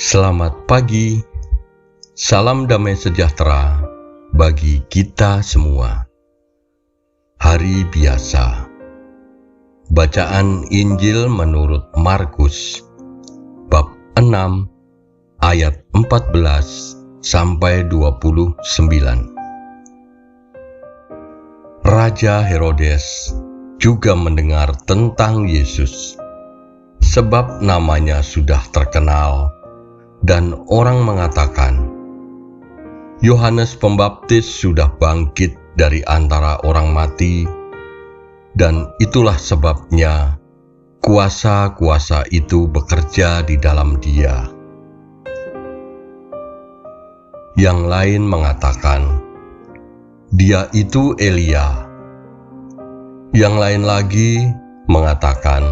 Selamat pagi, salam damai sejahtera bagi kita semua. Hari biasa. Bacaan Injil menurut Markus, bab 6, ayat 14 sampai 29. Raja Herodes juga mendengar tentang Yesus, sebab namanya sudah terkenal, dan orang mengatakan, Yohanes Pembaptis sudah bangkit dari antara orang mati, dan itulah sebabnya kuasa-kuasa itu bekerja di dalam dia. Yang lain mengatakan, dia itu Elia. Yang lain lagi mengatakan,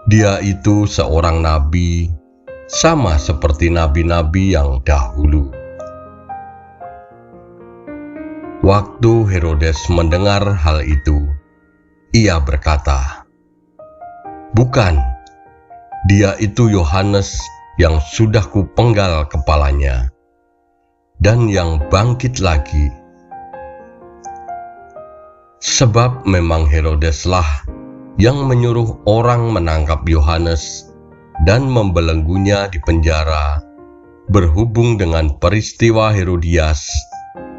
dia itu seorang nabi, sama seperti nabi-nabi yang dahulu. Waktu Herodes mendengar hal itu, ia berkata, bukan, dia itu Yohanes yang sudah kupenggal kepalanya, dan yang bangkit lagi. Sebab memang Herodeslah yang menyuruh orang menangkap Yohanes dan membelenggunya di penjara berhubung dengan peristiwa Herodias,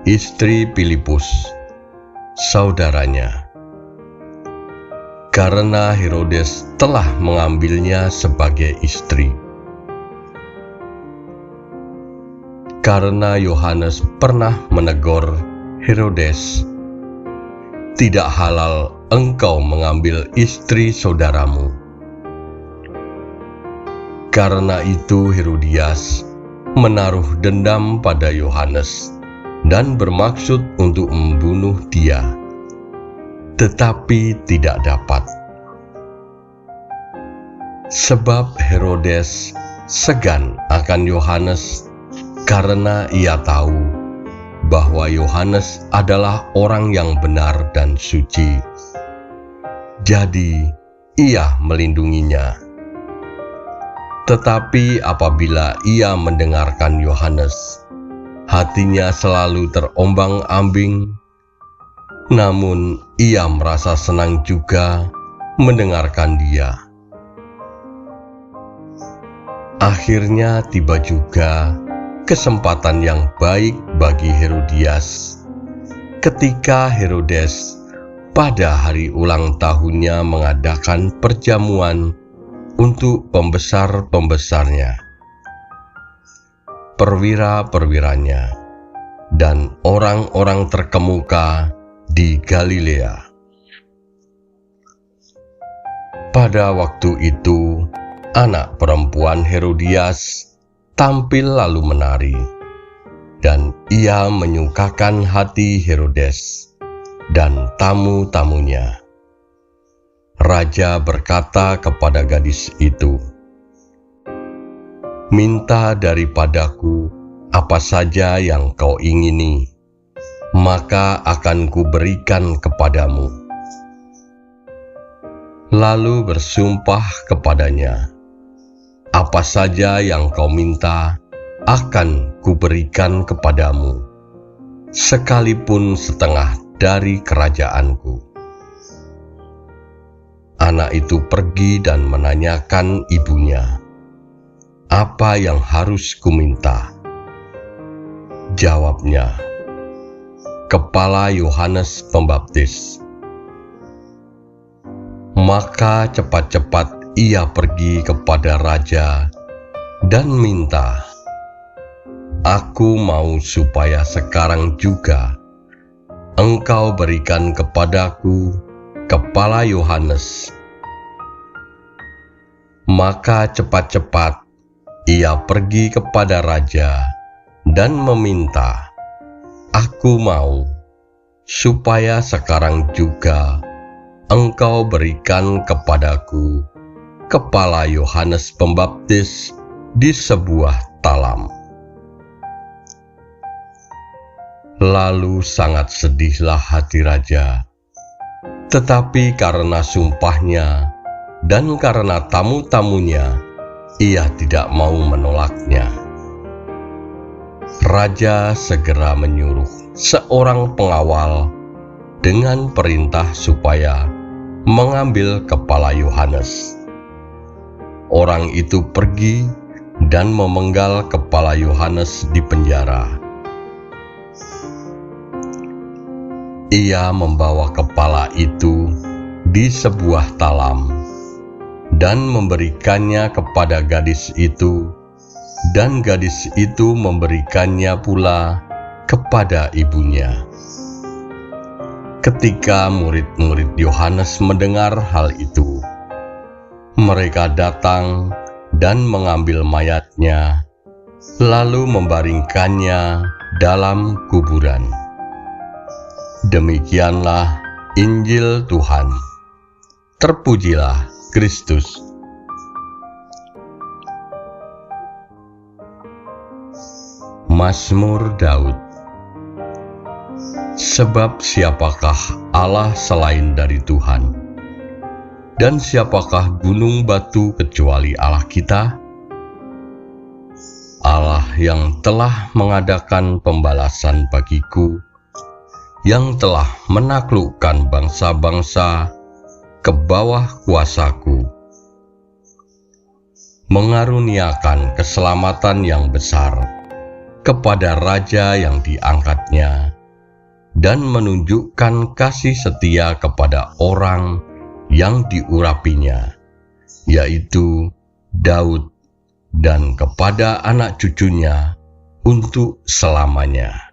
istri Filipus, saudaranya. Karena Herodes telah mengambilnya sebagai istri. Karena Yohanes pernah menegur Herodes, tidak halal engkau mengambil istri saudaramu. Karena itu Herodias menaruh dendam pada Yohanes dan bermaksud untuk membunuh dia, tetapi tidak dapat. Sebab Herodes segan akan Yohanes karena ia tahu bahwa Yohanes adalah orang yang benar dan suci. Jadi ia melindunginya. Tetapi apabila ia mendengarkan Yohanes, hatinya selalu terombang-ambing, namun ia merasa senang juga mendengarkan dia. Akhirnya tiba juga kesempatan yang baik bagi Herodias, ketika Herodes pada hari ulang tahunnya mengadakan perjamuan untuk pembesar-pembesarnya, perwira-perwiranya, dan orang-orang terkemuka di Galilea. Pada waktu itu, anak perempuan Herodias tampil lalu menari, dan ia menyukakan hati Herodes dan tamu-tamunya. Raja berkata kepada gadis itu, minta daripadaku apa saja yang kau ingini, maka akan kuberikan kepadamu. Lalu bersumpah kepadanya, apa saja yang kau minta akan kuberikan kepadamu, sekalipun setengah dari kerajaanku. Anak itu pergi dan menanyakan ibunya, apa yang harus kuminta? Jawabnya, kepala Yohanes Pembaptis. Maka cepat-cepat ia pergi kepada raja dan minta, aku mau supaya sekarang juga engkau berikan kepadaku kepala Yohanes. Maka cepat-cepat ia pergi kepada raja dan meminta, aku mau supaya sekarang juga engkau berikan kepadaku kepala Yohanes Pembaptis di sebuah talam. Lalu sangat sedihlah hati raja, tetapi karena sumpahnya dan karena tamu-tamunya, ia tidak mau menolaknya. Raja segera menyuruh seorang pengawal dengan perintah supaya mengambil kepala Yohanes. Orang itu pergi dan memenggal kepala Yohanes di penjara. Ia membawa kepala itu di sebuah talam dan memberikannya kepada gadis itu, dan gadis itu memberikannya pula kepada ibunya. Ketika murid-murid Yohanes mendengar hal itu, mereka datang dan mengambil mayatnya, lalu membaringkannya dalam kuburan. Demikianlah Injil Tuhan. Terpujilah Kristus. Mazmur Daud. Sebab siapakah Allah selain dari Tuhan? Dan siapakah gunung batu kecuali Allah kita? Allah yang telah mengadakan pembalasan bagiku, yang telah menaklukkan bangsa-bangsa ke bawah kuasaku, mengaruniakan keselamatan yang besar kepada raja yang diangkatnya, dan menunjukkan kasih setia kepada orang yang diurapinya, yaitu Daud, dan kepada anak cucunya untuk selamanya.